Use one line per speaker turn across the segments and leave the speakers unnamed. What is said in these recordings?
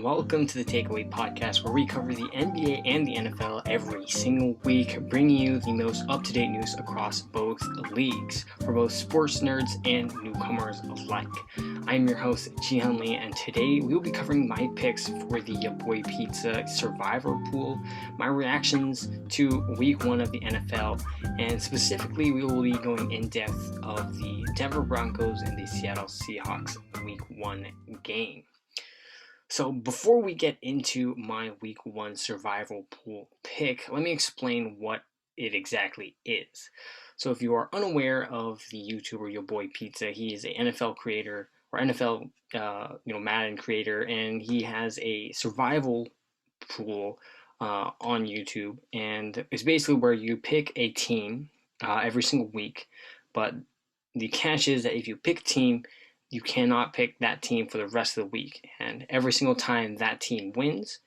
Welcome to the Takeaway Podcast, where we cover the NBA and the NFL every single week, bringing you the most up-to-date news across both leagues, for both sports nerds and newcomers alike. I'm your host, Jihan Lee, and today we will be covering my picks for the Yoboy Pizza Survivor Pool, my reactions to Week 1 of the NFL, and specifically we will be going in depth of the Denver Broncos and the Seattle Seahawks Week 1 game. So before we get into my Week 1 survival pool pick, let me explain what it exactly is. So if you are unaware of the YouTuber Yoboy Pizza, he is an NFL creator or NFL Madden creator, and he has a survival pool on YouTube, and it's basically where you pick a team every single week, but the catch is that if you pick a team, you cannot pick that team for the rest of the week. And every single time that team wins,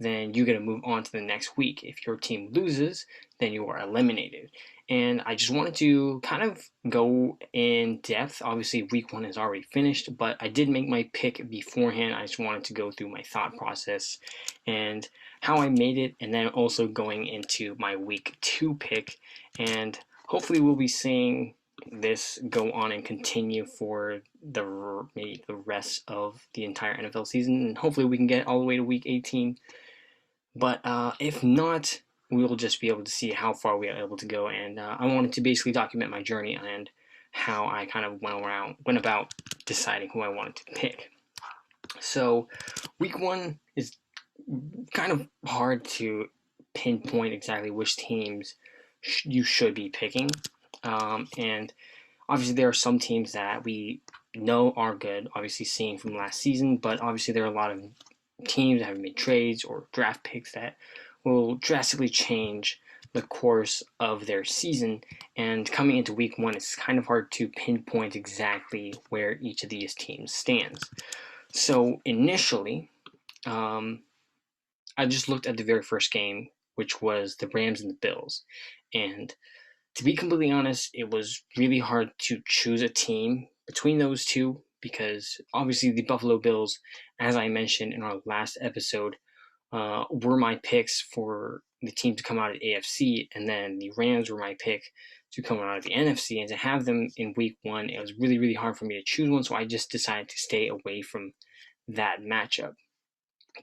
then you get to move on to the next week. If your team loses, then you are eliminated. And I just wanted to kind of go in depth. Obviously, Week 1 is already finished, but I did make my pick beforehand. I just wanted to go through my thought process and how I made it, and then also going into my Week 2 pick. And hopefully we'll be seeing this go on and continue for maybe the rest of the entire NFL season, and hopefully we can get all the way to Week 18. But if not, we will just be able to see how far we are able to go. And I wanted to basically document my journey and how I kind of went about deciding who I wanted to pick. So Week 1 is kind of hard to pinpoint exactly which teams you should be picking. And obviously there are some teams that we know are good, obviously seeing from last season, but obviously there are a lot of teams that have made trades or draft picks that will drastically change the course of their season. And coming into Week 1, it's kind of hard to pinpoint exactly where each of these teams stands. So initially, I just looked at the very first game, which was the Rams and the Bills. And to be completely honest, it was really hard to choose a team between those two because obviously the Buffalo Bills, as I mentioned in our last episode, were my picks for the team to come out of AFC, and then the Rams were my pick to come out of the NFC. And to have them in Week 1, it was really, really hard for me to choose one, so I just decided to stay away from that matchup.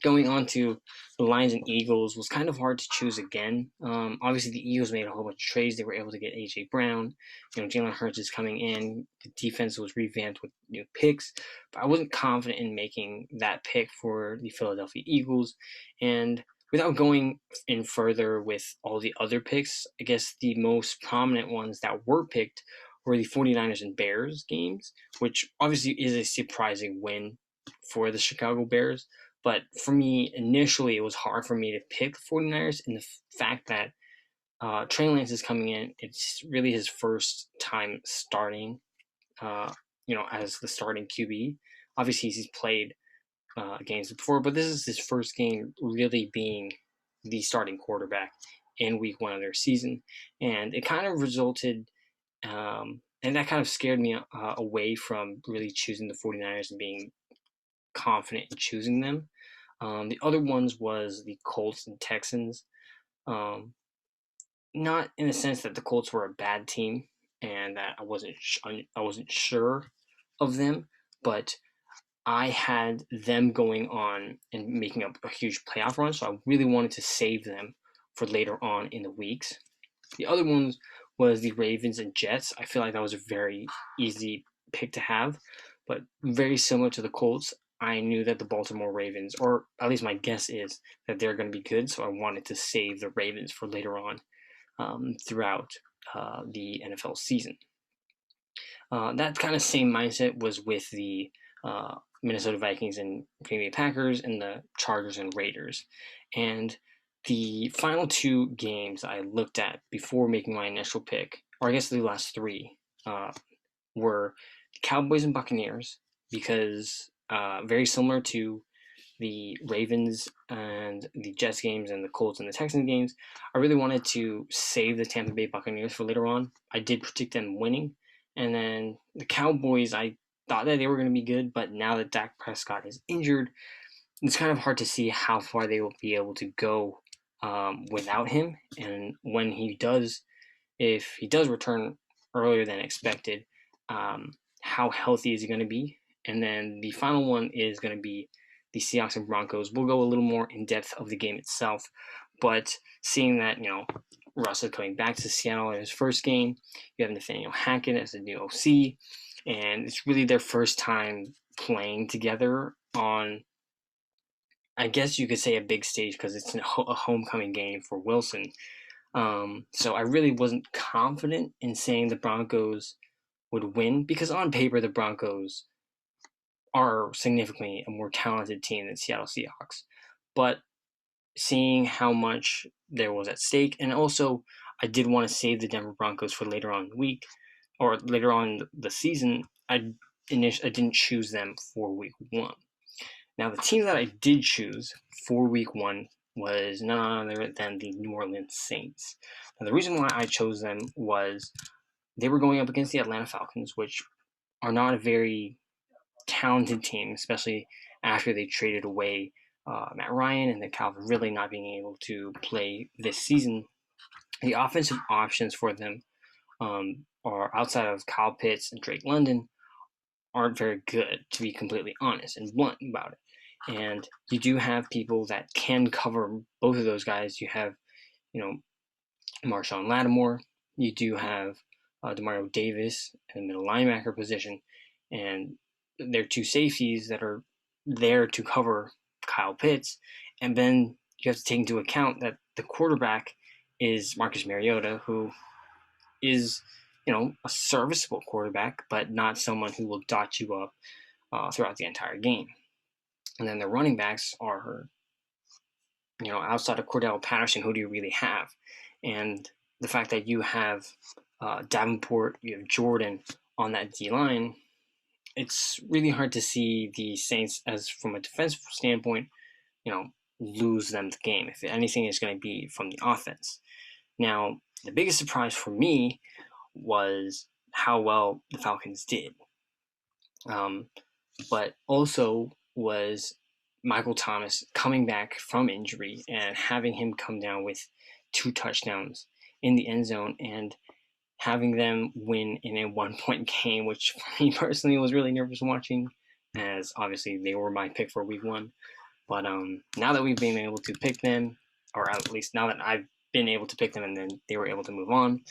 Going on to the Lions and Eagles was kind of hard to choose again. Obviously, the Eagles made a whole bunch of trades. They were able to get A.J. Brown. Jalen Hurts is coming in. The defense was revamped with new picks. But I wasn't confident in making that pick for the Philadelphia Eagles. And without going in further with all the other picks, I guess the most prominent ones that were picked were the 49ers and Bears games, which obviously is a surprising win for the Chicago Bears. But for me, initially, it was hard for me to pick the 49ers, and the fact that Trey Lance is coming in, it's really his first time starting, as the starting QB. Obviously, he's played games before, but this is his first game really being the starting quarterback in Week 1 of their season. And it kind of resulted, and that kind of scared me away from really choosing the 49ers and being confident in choosing them. The other ones was the Colts and Texans. Not in the sense that the Colts were a bad team and that I wasn't sure of them, but I had them going on and making up a huge playoff run, so I really wanted to save them for later on in the weeks. The other ones was the Ravens and Jets. I feel like that was a very easy pick to have, but very similar to the Colts. I knew that the Baltimore Ravens, or at least my guess is that they're going to be good, so I wanted to save the Ravens for later on throughout the NFL season. That kind of same mindset was with the Minnesota Vikings and Green Bay Packers and the Chargers and Raiders. And the final two games I looked at before making my initial pick, or I guess the last three, were the Cowboys and Buccaneers, because very similar to the Ravens and the Jets games and the Colts and the Texans games, I really wanted to save the Tampa Bay Buccaneers for later on. I did predict them winning. And then the Cowboys, I thought that they were going to be good, but now that Dak Prescott is injured, it's kind of hard to see how far they will be able to go without him. And when he does, if he does return earlier than expected, how healthy is he going to be? And then the final one is going to be the Seahawks and Broncos. We'll go a little more in depth of the game itself, but seeing that, Russ is coming back to Seattle in his first game, you have Nathaniel Hackett as the new OC, and it's really their first time playing together on, I guess you could say, a big stage because it's a homecoming game for Wilson. So I really wasn't confident in saying the Broncos would win because on paper the Broncos are significantly a more talented team than Seattle Seahawks. But seeing how much there was at stake, and also I did want to save the Denver Broncos for later on in the week or later on in the season. I didn't choose them for week one. Now, the team that I did choose for week one was none other than the New Orleans Saints. Now, the reason why I chose them was they were going up against the Atlanta Falcons, which are not a very talented team, especially after they traded away Matt Ryan and then Calvin Ridley not being able to play this season. The offensive options for them are outside of Kyle Pitts and Drake London aren't very good, to be completely honest and blunt about it. And you do have people that can cover both of those guys. You have, Marshawn Lattimore. You do have Demario Davis in the middle linebacker position, and they're two safeties that are there to cover Kyle Pitts. And then you have to take into account that the quarterback is Marcus Mariota, who is, a serviceable quarterback, but not someone who will dot you up throughout the entire game. And then the running backs are, outside of Cordell Patterson, who do you really have? And the fact that you have Davenport, you have Jordan on that D line, it's really hard to see the Saints, as from a defensive standpoint, lose them the game. If anything, is going to be from the offense. Now, the biggest surprise for me was how well the Falcons did. But also was Michael Thomas coming back from injury and having him come down with 2 touchdowns in the end zone and having them win in a 1-point game, which for me personally was really nervous watching, as obviously they were my pick for week one. But now that we've been able to pick them, or at least now that I've been able to pick them and then they were able to move on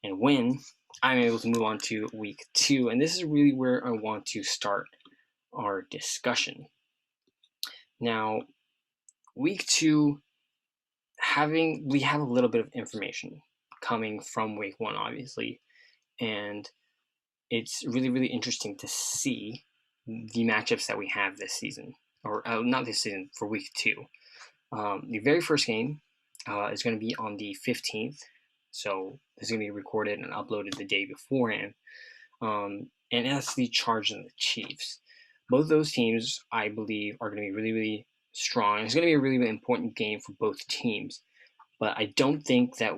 and win, I'm able to move on to week 2. And this is really where I want to start our discussion. Now, week 2, we have a little bit of information coming from week 1, obviously, and it's really, really interesting to see the matchups that we have this season, or not this season, for week 2. The very first game is going to be on the 15th, so this is going to be recorded and uploaded the day beforehand, and that's the Chargers and the Chiefs. Both those teams, I believe, are going to be really, really strong. It's going to be a really, really important game for both teams, but I don't think that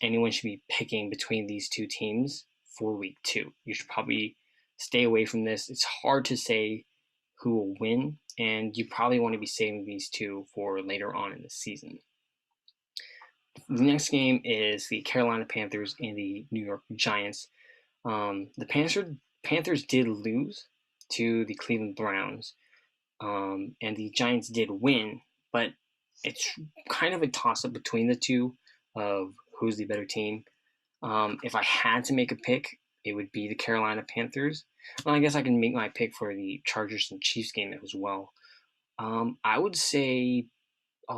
anyone should be picking between these two teams for week 2. You should probably stay away from this. It's hard to say who will win, and you probably want to be saving these two for later on in the season. The next game is the Carolina Panthers and the New York Giants. The Panthers did lose to the Cleveland Browns, and the Giants did win, but it's kind of a toss-up between the two of who's the better team. If I had to make a pick, it would be the Carolina Panthers. Well, I guess I can make my pick for the Chargers and Chiefs game as well. I would say,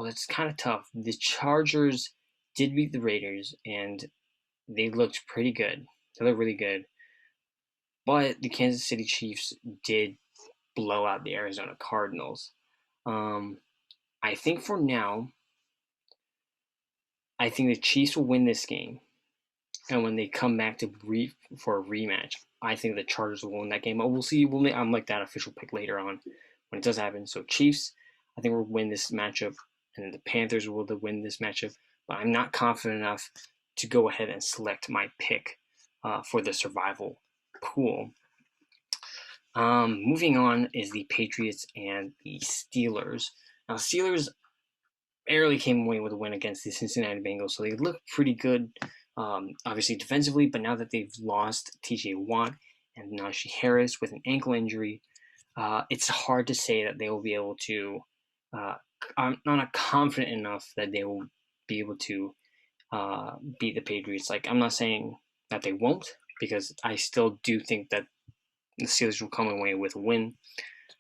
that's kind of tough. The Chargers did beat the Raiders, and they looked pretty good. They looked really good. But the Kansas City Chiefs did blow out the Arizona Cardinals. I think for now, I think the Chiefs will win this game. And when they come back for a rematch, I think the Chargers will win that game. But we'll see. I'll make that official pick later on when it does happen. So Chiefs, I think, will win this matchup. And then the Panthers will win this matchup. But I'm not confident enough to go ahead and select my pick for the survival pool. Moving on is the Patriots and the Steelers. Now, Steelers barely came away with a win against the Cincinnati Bengals, so they look pretty good, obviously defensively. But now that they've lost T.J. Watt and Najee Harris with an ankle injury, it's hard to say that they will be able to. I'm not confident enough that they will be able to beat the Patriots. Like, I'm not saying that they won't, because I still do think that the Steelers will come away with a win.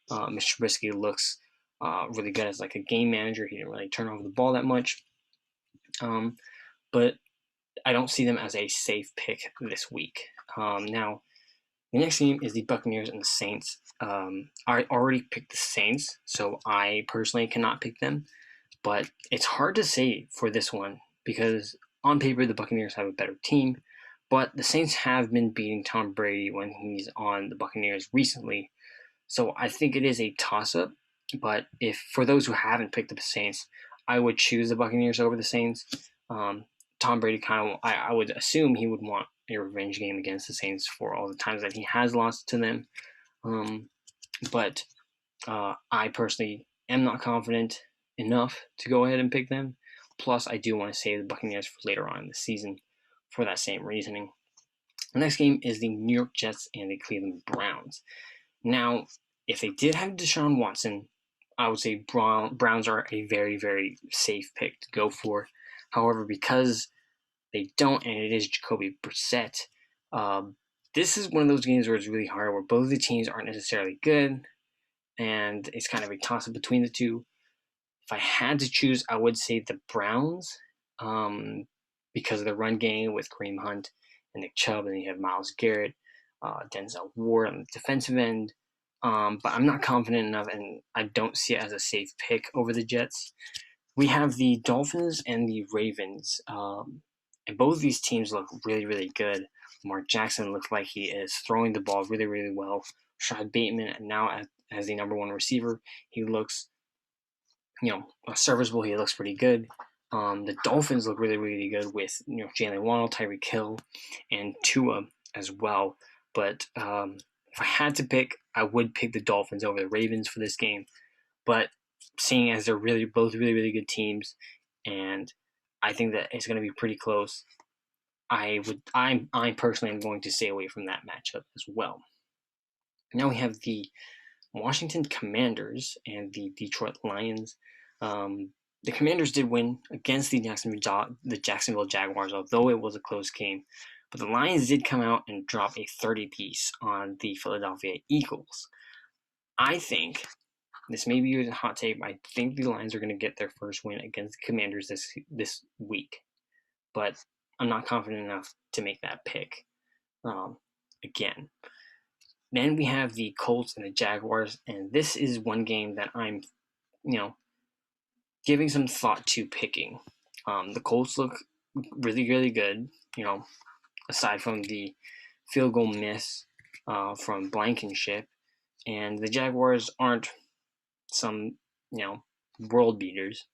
Mr. Trubisky looks really good as like a game manager. He didn't really turn over the ball that much, but I don't see them as a safe pick this week. Now, the next game is the Buccaneers and the Saints. I already picked the Saints, so I personally cannot pick them. But it's hard to say for this one because on paper the Buccaneers have a better team, but the Saints have been beating Tom Brady when he's on the Buccaneers recently. So I think it is a toss-up. But if for those who haven't picked up the Saints, I would choose the Buccaneers over the Saints. Tom Brady I would assume he would want a revenge game against the Saints for all the times that he has lost to them. But I personally am not confident enough to go ahead and pick them. Plus, I do want to save the Buccaneers for later on in the season for that same reasoning. The next game is the New York Jets and the Cleveland Browns. Now, if they did have Deshaun Watson, I would say Browns are a very, very safe pick to go for. However, because they don't, and it is Jacoby Brissett, this is one of those games where it's really hard, where both the teams aren't necessarily good, and it's kind of a toss-up between the two. If I had to choose, I would say the Browns, because of the run game with Kareem Hunt and Nick Chubb, and you have Myles Garrett, Denzel Ward on the defensive end. But I'm not confident enough, and I don't see it as a safe pick over the Jets. We have the Dolphins and the Ravens, and both of these teams look really, really good. Mark Jackson looks like he is throwing the ball really, really well. Rashad Bateman, now as the number one receiver, he looks, serviceable. He looks pretty good. The Dolphins look really, really good with Jalen Waddle, Tyreek Hill, and Tua as well. But if I had to pick, I would pick the Dolphins over the Ravens for this game. But seeing as they're both really, really good teams, and I think that it's going to be pretty close, I personally am going to stay away from that matchup as well. Now we have the Washington Commanders and the Detroit Lions. The Commanders did win against the Jacksonville Jaguars, although it was a close game. But the Lions did come out and drop a 30-piece on the Philadelphia Eagles. I think, this may be a hot take, I think the Lions are going to get their first win against the Commanders this week. But I'm not confident enough to make that pick again. Then we have the Colts and the Jaguars, and this is one game that I'm, giving some thought to picking. The Colts look really, really good, aside from the field goal miss from Blankenship, and the Jaguars aren't some, world beaters.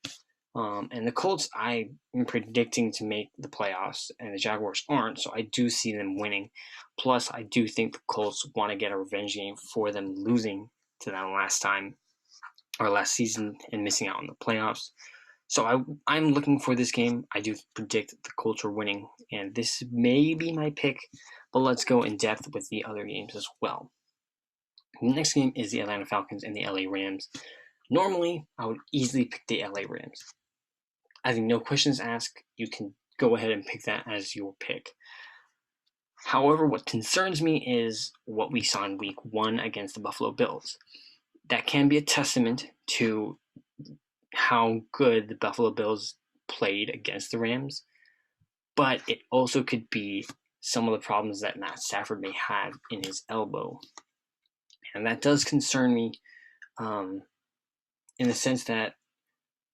And the Colts, I am predicting to make the playoffs, and the Jaguars aren't, so I do see them winning. Plus, I do think the Colts want to get a revenge game for them losing to them last season and missing out on the playoffs. So I'm looking for this game. I do predict the Colts are winning, and this may be my pick, but let's go in depth with the other games as well. The next game is the Atlanta Falcons and the LA Rams. Normally, I would easily pick the LA Rams. I think no questions asked, you can go ahead and pick that as your pick. However, what concerns me is what we saw in week 1 against the Buffalo Bills. That can be a testament to how good the Buffalo Bills played against the Rams, but it also could be some of the problems that Matt Stafford may have in his elbow. And that does concern me in the sense that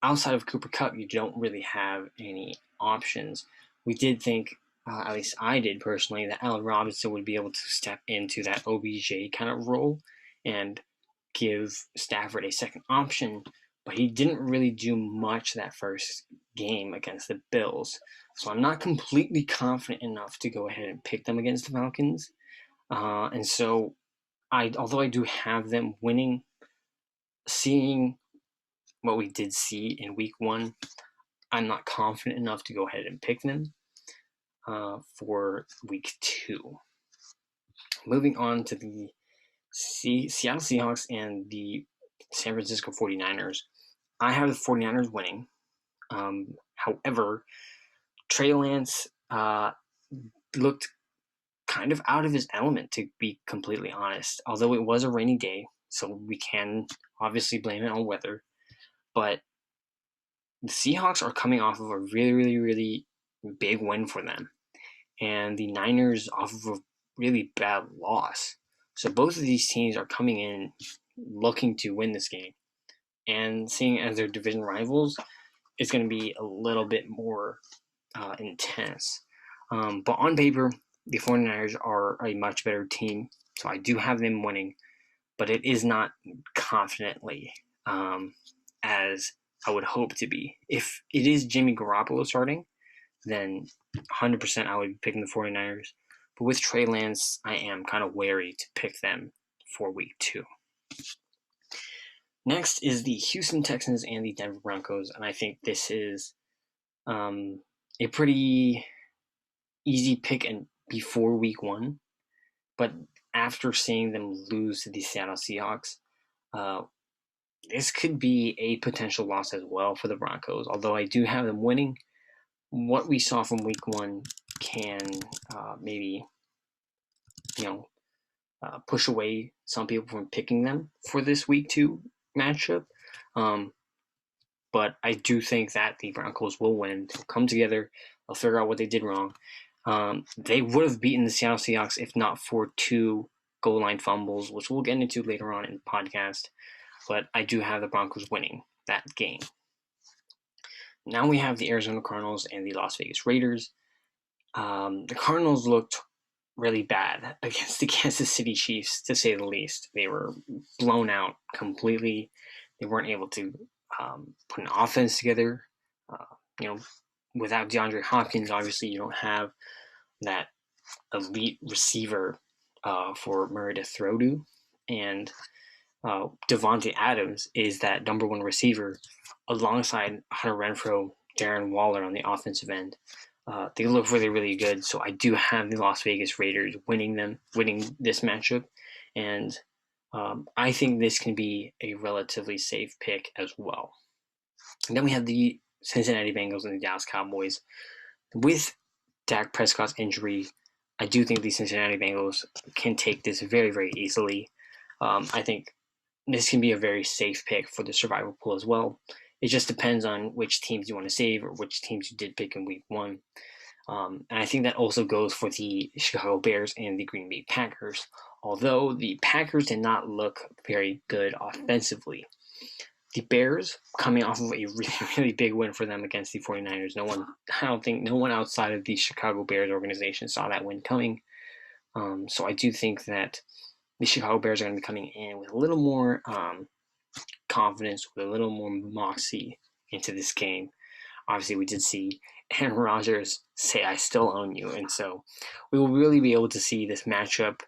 outside of Cooper Kupp, you don't really have any options. We did think, at least I did personally, that Allen Robinson would be able to step into that OBJ kind of role and give Stafford a second option, but he didn't really do much that first game against the Bills. So I'm not completely confident enough to go ahead and pick them against the Falcons. And so although I do have them winning, seeing what we did see in week 1, I'm not confident enough to go ahead and pick them for week 2. Moving on to the Seattle Seahawks and the San Francisco 49ers. I have the 49ers winning. However, Trey Lance looked kind of out of his element, to be completely honest. Although it was a rainy day, so we can obviously blame it on weather. But the Seahawks are coming off of a really, really, really big win for them. And the Niners off of a really bad loss. So both of these teams are coming in looking to win this game. And seeing as their division rivals, it's going to be a little bit more intense. But on paper, the 49ers are a much better team. So I do have them winning. But it is not confidently as I would hope to be. If it is Jimmy Garoppolo starting, then 100% I would be picking the 49ers. But with Trey Lance, I am kind of wary to pick them for week 2. Next is the Houston Texans and the Denver Broncos, and I think this is a pretty easy pick and before week 1. But after seeing them lose to the Seattle Seahawks, this could be a potential loss as well for the Broncos. Although I do have them winning, what we saw from week 1 can maybe, push away some people from picking them for this week 2 matchup. But I do think that the Broncos will win. They'll come together. They'll figure out what they did wrong. They would have beaten the Seattle Seahawks if not for 2 goal line fumbles, which we'll get into later on in the podcast. But I do have the Broncos winning that game. Now we have the Arizona Cardinals and the Las Vegas Raiders. The Cardinals looked really bad against the Kansas City Chiefs, to say the least. They were blown out completely. They weren't able to put an offense together. Without DeAndre Hopkins, obviously you don't have that elite receiver for Murray to throw to. And Devontae Adams is that number 1 receiver alongside Hunter Renfrow, Darren Waller on the offensive end. They look really, really good. So I do have the Las Vegas Raiders winning this matchup. And I think this can be a relatively safe pick as well. And then we have the Cincinnati Bengals and the Dallas Cowboys. With Dak Prescott's injury, I do think the Cincinnati Bengals can take this very, very easily. I think this can be a very safe pick for the survival pool as well. It just depends on which teams you want to save or which teams you did pick in week 1. And I think that also goes for the Chicago Bears and the Green Bay Packers. Although the Packers did not look very good offensively. The Bears, coming off of a really, really big win for them against the 49ers, I don't think no one outside of the Chicago Bears organization saw that win coming. So I do think that the Chicago Bears are going to be coming in with a little more confidence, with a little more moxie into this game. Obviously, we did see Aaron Rodgers say, "I still own you," and so we will really be able to see this matchup,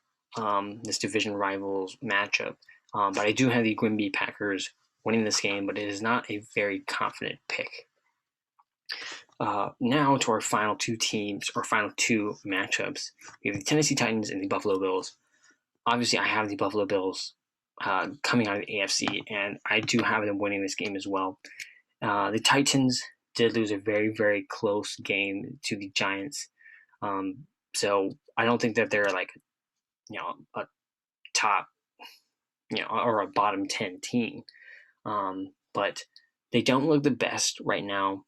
this division rivals matchup. But I do have the Green Bay Packers winning this game, but it is not a very confident pick. Now to our final 2 teams, or final 2 matchups. We have the Tennessee Titans and the Buffalo Bills. Obviously, I have the Buffalo Bills coming out of the AFC, and I do have them winning this game as well. The Titans did lose a very, very close game to the Giants. So I don't think that they're like, a top, or a bottom 10 team. But they don't look the best right now.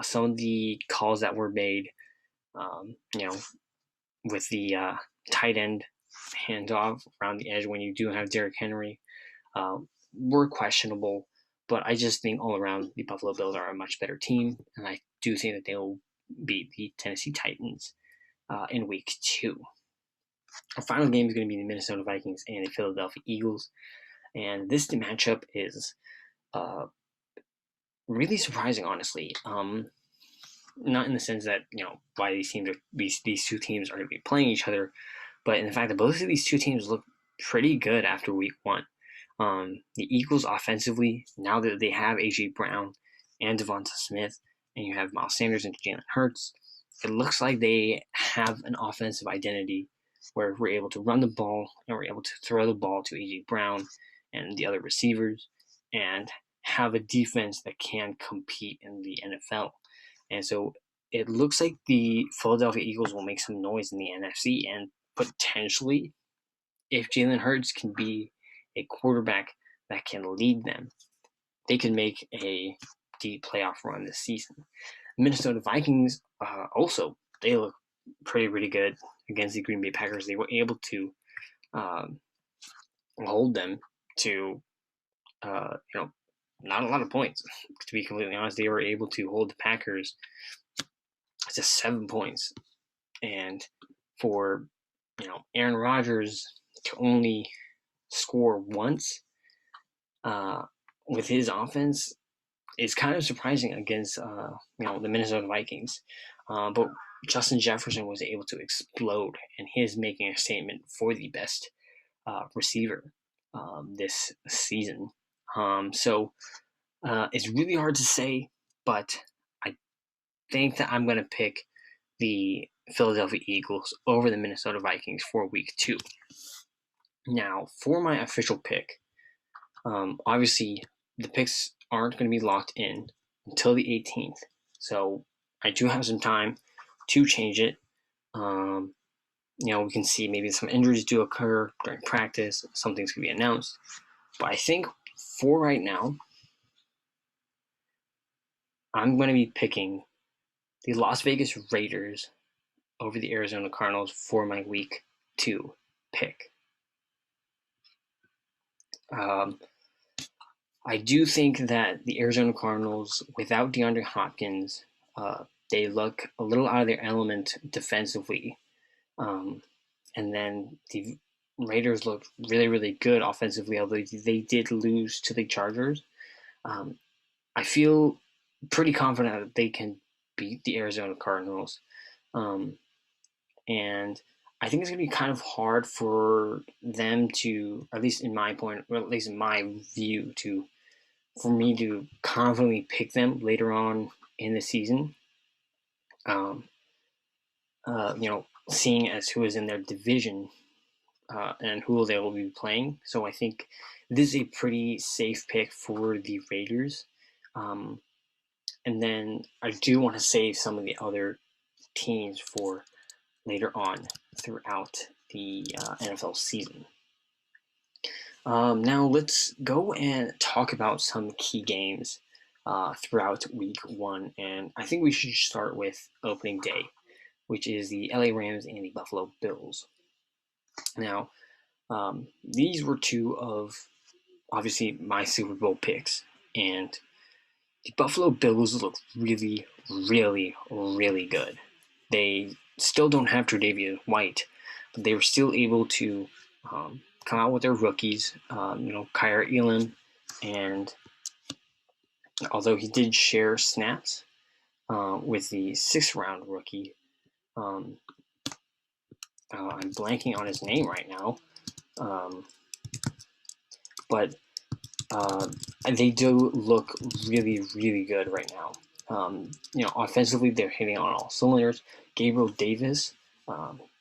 Some of the calls that were made, with the tight end handoff around the edge when you do have Derrick Henry, were questionable. But I just think all around the Buffalo Bills are a much better team, and I do think that they will beat the Tennessee Titans in week 2. Our final game is going to be the Minnesota Vikings and the Philadelphia Eagles, and this matchup is really surprising, honestly. Not in the sense that why these 2 teams are going to be playing each other, but in the fact that both of these 2 teams look pretty good after week 1. The Eagles offensively, now that they have A.J. Brown and Devonta Smith, and you have Miles Sanders and Jalen Hurts, it looks like they have an offensive identity where we're able to run the ball and we're able to throw the ball to A.J. Brown and the other receivers and have a defense that can compete in the NFL. And so it looks like the Philadelphia Eagles will make some noise in the NFC, and potentially, if Jalen Hurts can be a quarterback that can lead them, they can make a deep playoff run this season. Minnesota Vikings also, they look pretty good against the Green Bay Packers. They were able to hold them to not a lot of points. To be completely honest, they were able to hold the Packers to 7 points, and for Aaron Rodgers to only score once with his offense is kind of surprising against the Minnesota Vikings. But Justin Jefferson was able to explode, and he is making a statement for the best receiver this season. So it's really hard to say, but I think that I'm going to pick the Philadelphia Eagles over the Minnesota Vikings for week 2. Now, for my official pick, obviously the picks aren't going to be locked in until the 18th. So I do have some time to change it. We can see maybe some injuries do occur during practice. Something's going to be announced. But I think for right now, I'm going to be picking the Las Vegas Raiders over the Arizona Cardinals for my week 2 pick. I do think that the Arizona Cardinals, without DeAndre Hopkins, they look a little out of their element defensively. And then the Raiders look really good offensively, although they did lose to the Chargers. I feel pretty confident that they can beat the Arizona Cardinals. And I think it's going to be kind of hard for them to, at least in my view, for me to confidently pick them later on in the season. Seeing as who is in their division and who they will be playing. So I think this is a pretty safe pick for the Raiders. And then I do want to save some of the other teams for later on throughout the NFL season. Now let's go and talk about some key games throughout week 1. And I think we should start with opening day, which is the LA Rams and the Buffalo Bills. Now, these were 2 of, obviously, my Super Bowl picks. And the Buffalo Bills look really good. They still don't have Tre'Davious White, but they were still able to come out with their rookies, Kyer Elam, and although he did share snaps with the 6th round rookie, I'm blanking on his name right now, but they do look really good right now. Offensively, they're hitting on all cylinders. Gabriel Davis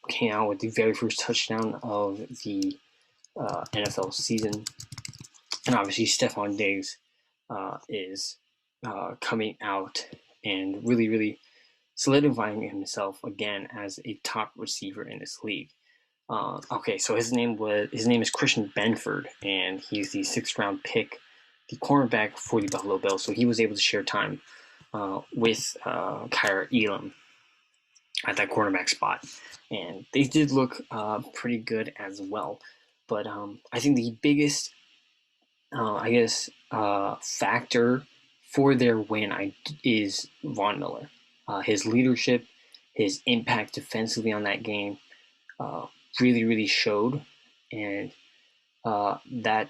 came out with the very first touchdown of the NFL season. And obviously, Stephon Diggs is coming out and really solidifying himself again as a top receiver in this league. So his name is Christian Benford, and he's the 6th round pick, the cornerback for the Buffalo Bills. So he was able to share time with Kyer Elam at that cornerback spot, and they did look pretty good as well. But I think the biggest, factor for their win is Von Miller. His leadership, his impact defensively on that game really showed, and that,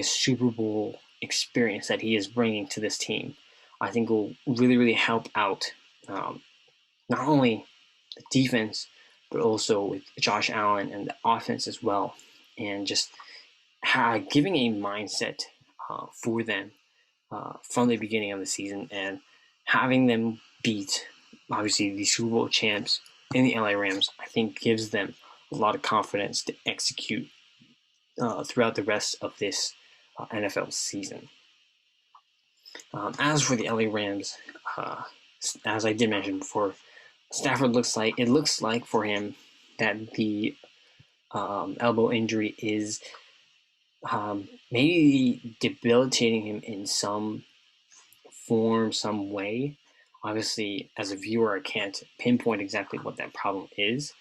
Super Bowl experience that he is bringing to this team, I think will really help out not only the defense, but also with Josh Allen and the offense as well. And just giving a mindset for them from the beginning of the season, and having them beat obviously the Super Bowl champs in the LA Rams, I think gives them a lot of confidence to execute throughout the rest of this NFL season. As for the LA Rams, as I did mention before, Stafford looks like for him that the elbow injury is maybe debilitating him in some form, some way. Obviously, as a viewer, I can't pinpoint exactly what that problem is,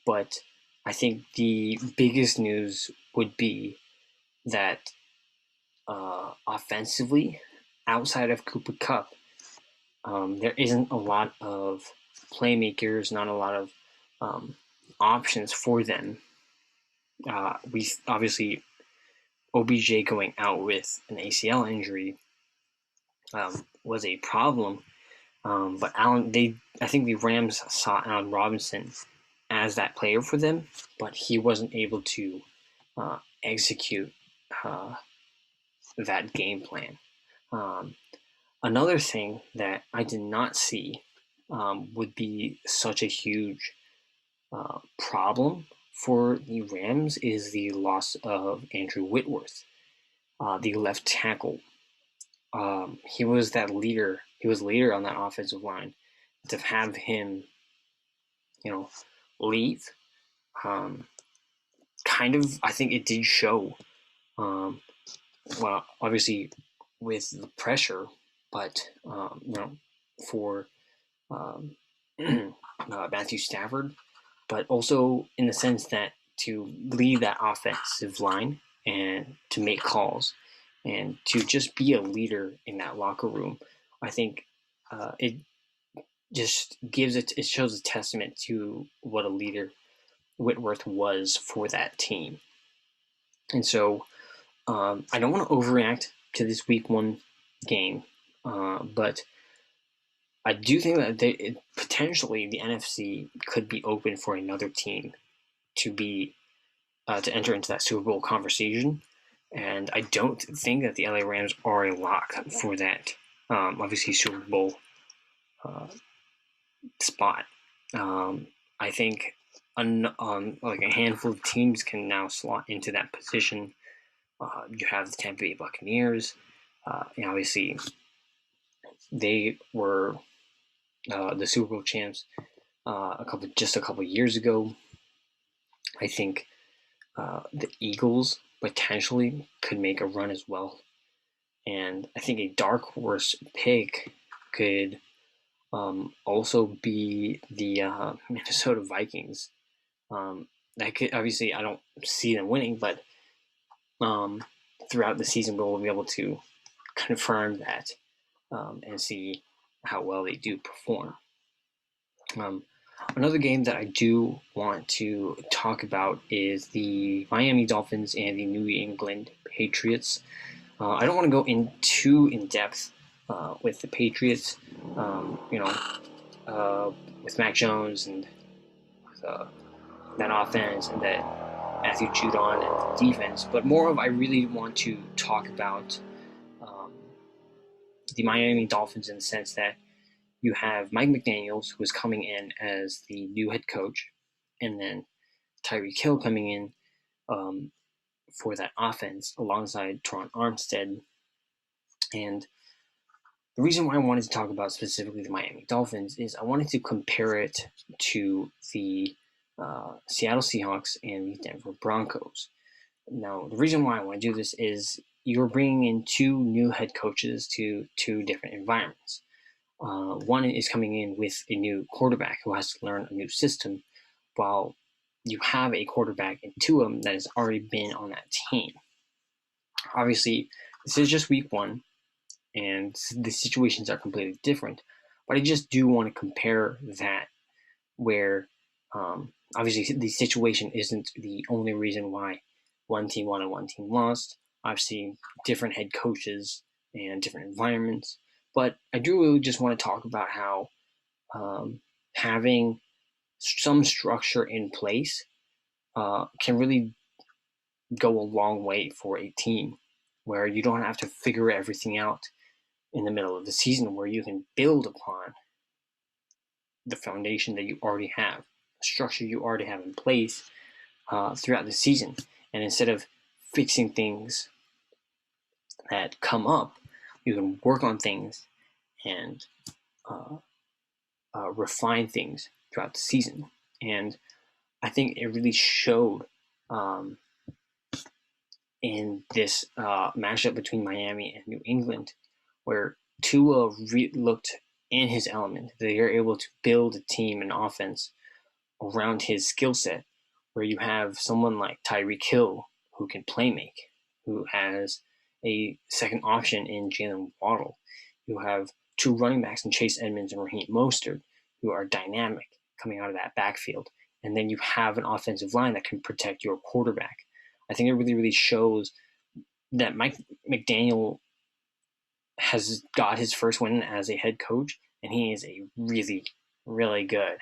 but I think the biggest news would be that offensively, outside of Cooper Kupp, there isn't a lot of playmakers, not a lot of options for them. We obviously OBJ going out with an ACL injury was a problem, but I think the Rams saw Allen Robinson as that player for them, but he wasn't able to execute that game plan. Another thing that I did not see would be such a huge problem for the Rams is the loss of Andrew Whitworth, the left tackle. He was that leader. He was leader on that offensive line. To have him, leave, kind of, I think it did show. Well, obviously with the pressure, but for Matthew Stafford, but also in the sense that to lead that offensive line and to make calls and to just be a leader in that locker room, I think it just it shows a testament to what a leader Whitworth was for that team. And so I don't want to overreact to this week 1 game, but I do think that potentially the NFC could be open for another team to enter into that Super Bowl conversation, and I don't think that the LA Rams are a lock for that. Obviously, Super Bowl spot. I think like a handful of teams can now slot into that position. You have the Tampa Bay Buccaneers. Obviously, they were the Super Bowl champs a couple years ago. I think the Eagles potentially could make a run as well, and I think a dark horse pick could also be the Minnesota Vikings. That could, obviously, I don't see them winning, but throughout the season we'll be able to confirm that and see how well they do perform. Another game that I do want to talk about is the Miami Dolphins and the New England Patriots. I don't want to go in depth with the Patriots, with Mac Jones and that offense and that Matthew Judon and the defense, but more of I really want to talk about the Miami Dolphins in the sense that you have Mike McDaniels, who is coming in as the new head coach, and then Tyreek Hill coming in for that offense alongside Teron Armstead. And the reason why I wanted to talk about specifically the Miami Dolphins is I wanted to compare it to the Seattle Seahawks and the Denver Broncos. Now, the reason why I want to do this is you're bringing in 2 new head coaches to 2 different environments. One is coming in with a new quarterback who has to learn a new system, while you have a quarterback in Tua that has already been on that team. Obviously, this is just week 1, and the situations are completely different, but I just do want to compare that where obviously the situation isn't the only reason why one team won and one team lost. I've seen different head coaches and different environments. But I do really just want to talk about how having some structure in place can really go a long way for a team where you don't have to figure everything out in the middle of the season, where you can build upon the foundation that you already have, the structure you already have in place throughout the season. And instead of fixing things that come up, you can work on things and uh, refine things throughout the season. And I think it really showed um, in this matchup between Miami and New England, where Tua looked in his element. They are able to build a team and offense around his skill set, where you have someone like Tyreek Hill who can play make, who has a second option in Jalen Waddle. You have two running backs in Chase Edmonds and Raheem Mostert who are dynamic coming out of that backfield. And then you have an offensive line that can protect your quarterback. I think it really, really shows that Mike McDaniel has got his first win as a head coach, and he is a really, really good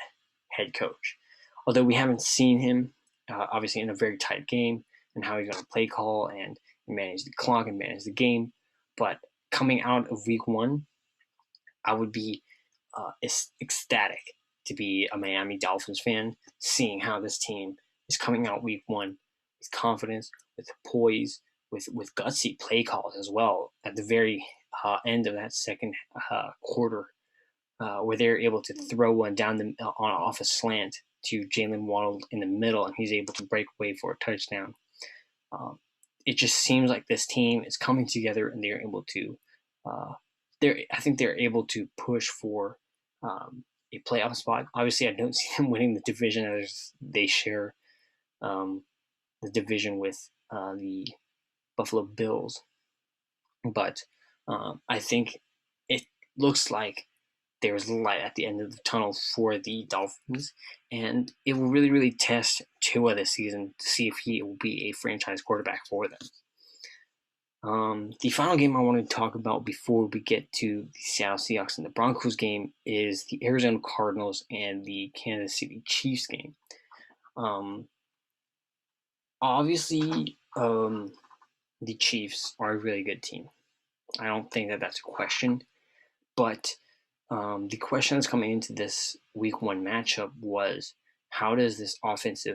head coach. Although we haven't seen him, obviously, in a very tight game and how he's going to play call and manage the clock and manage the game. But coming out of week one, I would be ecstatic to be a Miami Dolphins fan, seeing how this team is coming out week one with confidence, with poise, with gutsy play calls as well at the very end of that second quarter, where they're able to throw one down off a slant to Jalen Waddle in the middle, and he's able to break away for a touchdown. It just seems like this team is coming together, and they're able to. I think they're able to push for a playoff spot. Obviously, I don't see them winning the division as they share the division with the Buffalo Bills, but I think it looks like there's light at the end of the tunnel for the Dolphins, and it will really, really test Tua this season to see if he will be a franchise quarterback for them. The final game I want to talk about before we get to the Seattle Seahawks and the Broncos game is the Arizona Cardinals and the Kansas City Chiefs game. Obviously, the Chiefs are a really good team. I don't think that that's a question, but the question that's coming into this week one matchup was, how does this offense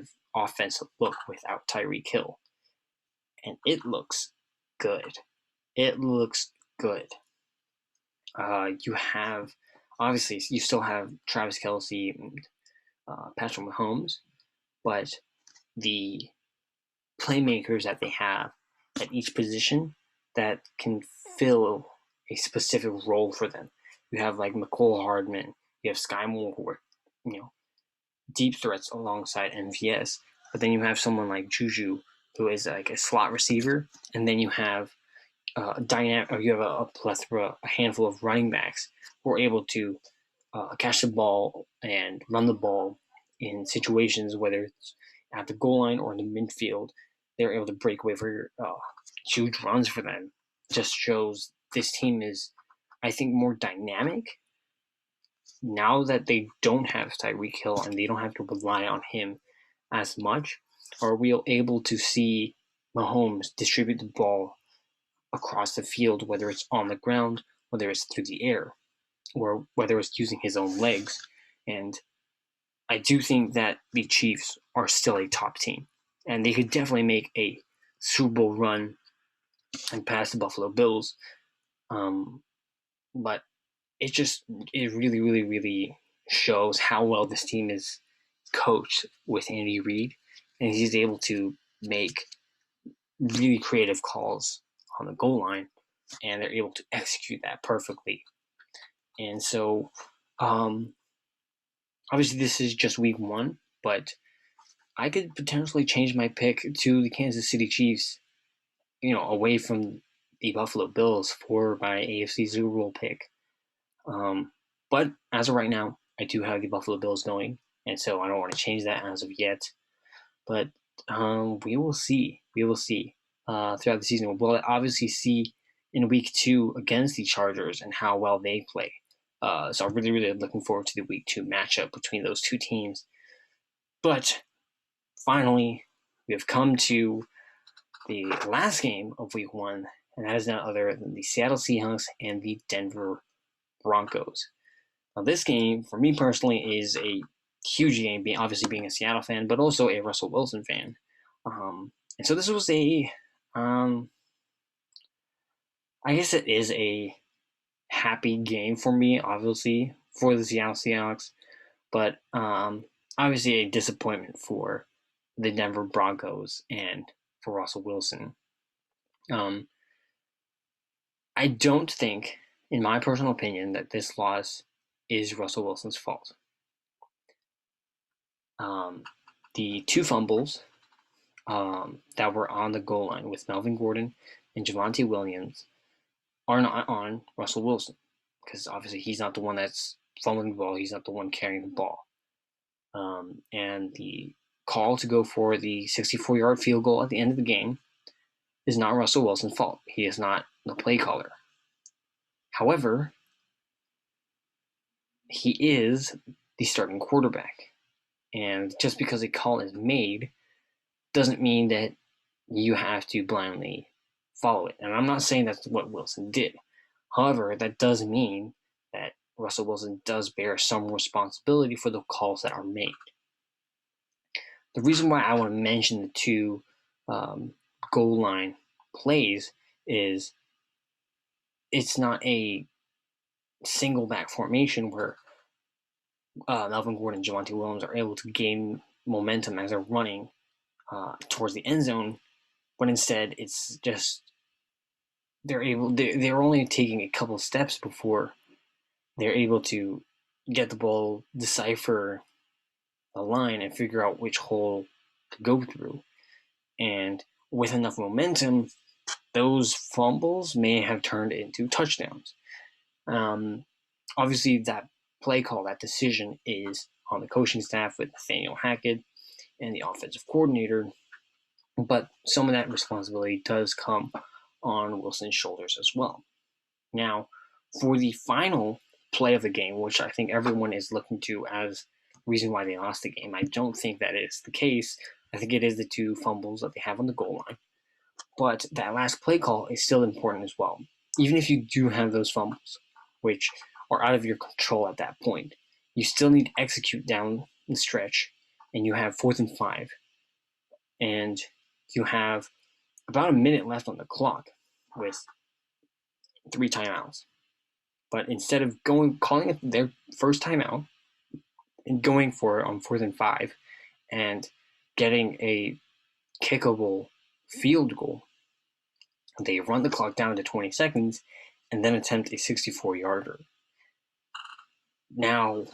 look without Tyreek Hill? And it looks good. It looks good. You have, obviously, you still have Travis Kelce and Patrick Mahomes, but the playmakers that they have at each position that can fill a specific role for them. You have like McCole Hardman, you have Sky Moore, deep threats alongside MVS, but then you have someone like Juju, who is like a slot receiver, and then you have a plethora, a handful of running backs who are able to catch the ball and run the ball in situations, whether it's at the goal line or in the midfield. They're able to break away for huge runs for them. Just shows this team is, I think, more dynamic now that they don't have Tyreek Hill and they don't have to rely on him as much. Are we able to see Mahomes distribute the ball across the field, whether it's on the ground, whether it's through the air, or whether it's using his own legs? And I do think that the Chiefs are still a top team, and they could definitely make a Super Bowl run and pass the Buffalo Bills. But it really, really, really shows how well this team is coached with Andy Reid, and he's able to make really creative calls on the goal line, and they're able to execute that perfectly. And so, obviously, this is just week one, but I could potentially change my pick to the Kansas City Chiefs, away from the Buffalo Bills for my AFC Super Bowl pick. But as of right now, I do have the Buffalo Bills going, and so I don't want to change that as of yet. But we will see. We will see throughout the season. We'll obviously see in week two against the Chargers and how well they play. So I'm really, really looking forward to the week two matchup between those two teams. But finally, we have come to the last game of Week 1, and that is none other than the Seattle Seahawks and the Denver Broncos. Now, this game, for me personally, is a huge game, obviously being a Seattle fan, but also a Russell Wilson fan. And so this was I guess it is a happy game for me, obviously, for the Seattle Seahawks, but obviously a disappointment for the Denver Broncos and for Russell Wilson. I don't think, in my personal opinion, that this loss is Russell Wilson's fault. The two fumbles that were on the goal line with Melvin Gordon and Javonte Williams are not on Russell Wilson, because obviously he's not the one that's fumbling the ball. He's not the one carrying the ball. And the call to go for the 64-yard field goal at the end of the game is not Russell Wilson's fault. He is not the play caller. However, he is the starting quarterback. And just because a call is made doesn't mean that you have to blindly follow it. And I'm not saying that's what Wilson did. However, that does mean that Russell Wilson does bear some responsibility for the calls that are made. The reason why I want to mention the two goal line plays is it's not a single back formation where Melvin Gordon and Javonte Williams are able to gain momentum as they're running towards the end zone, but instead it's just they're only taking a couple steps before they're able to get the ball, decipher the line, and figure out which hole to go through. And with enough momentum, those fumbles may have turned into touchdowns. Obviously, that play call, that decision is on the coaching staff with Nathaniel Hackett and the offensive coordinator, but some of that responsibility does come on Wilson's shoulders as well. Now, for the final play of the game, which I think everyone is looking to as the reason why they lost the game, I don't think that is the case. I think it is the two fumbles that they have on the goal line. But that last play call is still important as well. Even if you do have those fumbles, which are out of your control at that point, you still need to execute down the stretch, and you have 4th and 5. And you have about a minute left on the clock with 3 timeouts. But instead of calling it their first timeout and going for it on 4th and 5 and getting a kickable field goal, they run the clock down to 20 seconds and then attempt a 64-yarder. Now,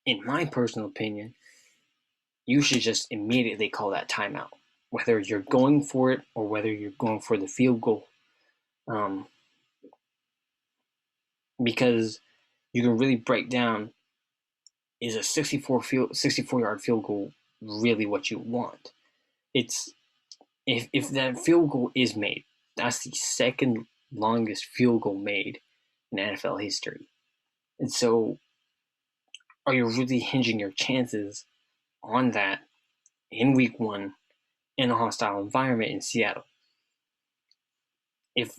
in my personal opinion, you should just immediately call that timeout, whether you're going for it or whether you're going for the field goal. Because you can really break down, is a 64-yard field goal really what you want? It's if that field goal is made, that's the second longest field goal made in NFL history. And so are you really hinging your chances on that in Week 1 in a hostile environment in Seattle? If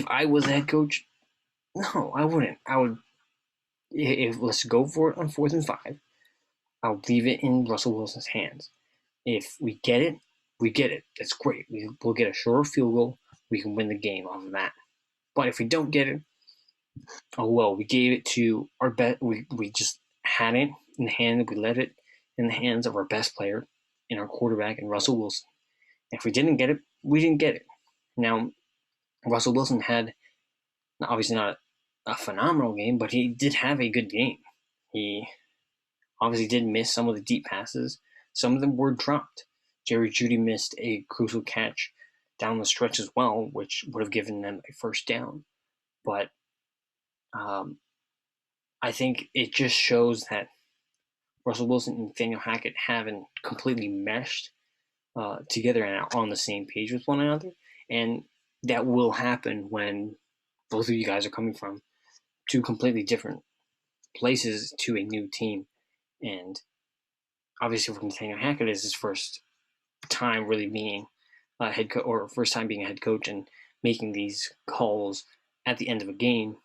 I was a head coach, no, I wouldn't. I would, if let's go for it on 4th and 5. I'll leave it in Russell Wilson's hands. If we get it, we get it. That's great. We'll get a shorter field goal. We can win the game off of that. But if we don't get it, oh well, we gave it to our best. We just had it in the hand. We let it in the hands of our best player, in our quarterback, and Russell Wilson. If we didn't get it, we didn't get it. Now, Russell Wilson had obviously not a phenomenal game, but he did have a good game. He obviously did miss some of the deep passes. Some of them were dropped. Jerry Jeudy missed a crucial catch down the stretch as well, which would have given them a first down. But I think it just shows that Russell Wilson and Nathaniel Hackett haven't completely meshed together and are on the same page with one another. And that will happen when both of you guys are coming from two completely different places to a new team. And obviously for Nathaniel Hackett, it's his first time really being head coach, or first time being a head coach and making these calls at the end of a game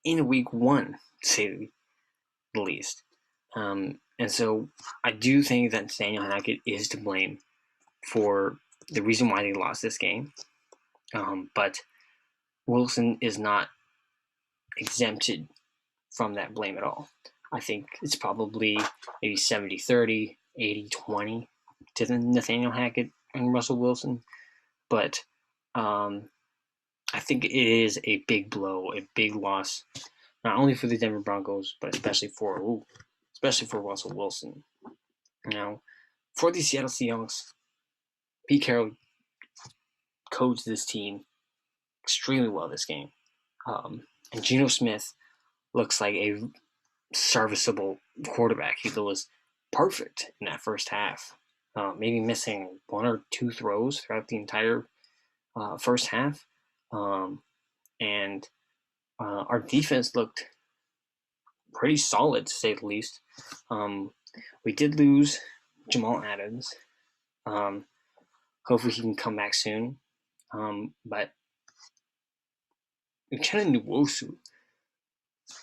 in week one, to say the least. And so I do think that Nathaniel Hackett is to blame for the reason why they lost this game. But Wilson is not exempted from that blame at all. I think it's probably maybe 70-30, 80-20 to Nathaniel Hackett and Russell Wilson. But I think it is a big blow, a big loss, not only for the Denver Broncos, but especially for Russell Wilson. Now, for the Seattle Seahawks, Pete Carroll coached this team extremely well this game. And Geno Smith looks like a serviceable quarterback. He was perfect in that first half, maybe missing one or two throws throughout the entire first half. And our defense looked pretty solid, to say the least. We did lose Jamal Adams. Hopefully he can come back soon. But Uchenna Nwosu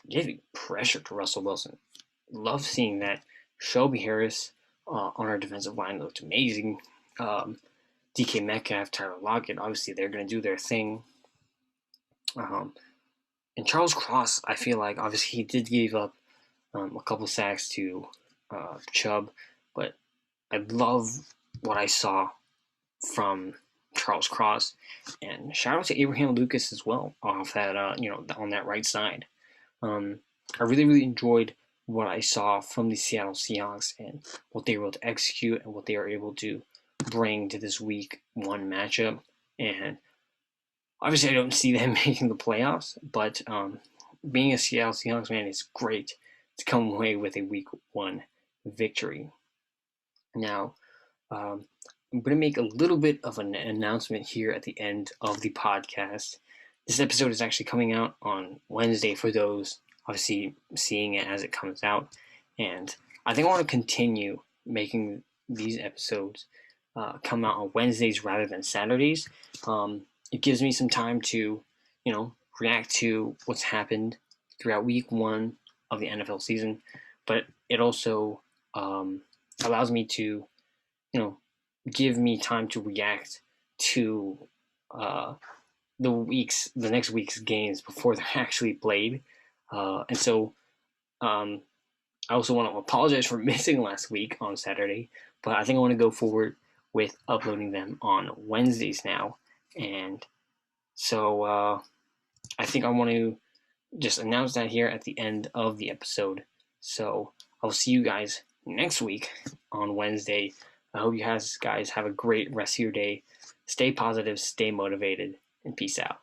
giving pressure to Russell Wilson. Love seeing that. Shelby Harris on our defensive line looked amazing. DK Metcalf, Tyler Lockett, obviously they're going to do their thing. And Charles Cross, I feel like, obviously he did give up a couple sacks to Chubb, but I love what I saw from Charles Cross, and shout out to Abraham Lucas as well off that on that right side. I really enjoyed what I saw from the Seattle Seahawks and what they were able to execute and what they are able to bring to this week one matchup. And obviously I don't see them making the playoffs, but being a Seattle Seahawks fan, it's great to come away with a week one victory. Now, I'm going to make a little bit of an announcement here at the end of the podcast. This episode is actually coming out on Wednesday for those obviously seeing it as it comes out. And I think I want to continue making these episodes come out on Wednesdays rather than Saturdays. It gives me some time to, react to what's happened throughout week one of the NFL season. But it also allows me to, give me time to react to the next week's games before they're actually played. And so I also want to apologize for missing last week on Saturday, but I think I want to go forward with uploading them on Wednesdays now. And so I think I want to just announce that here at the end of the episode. So I'll see you guys next week on Wednesday. I hope you guys have a great rest of your day. Stay positive, stay motivated, and peace out.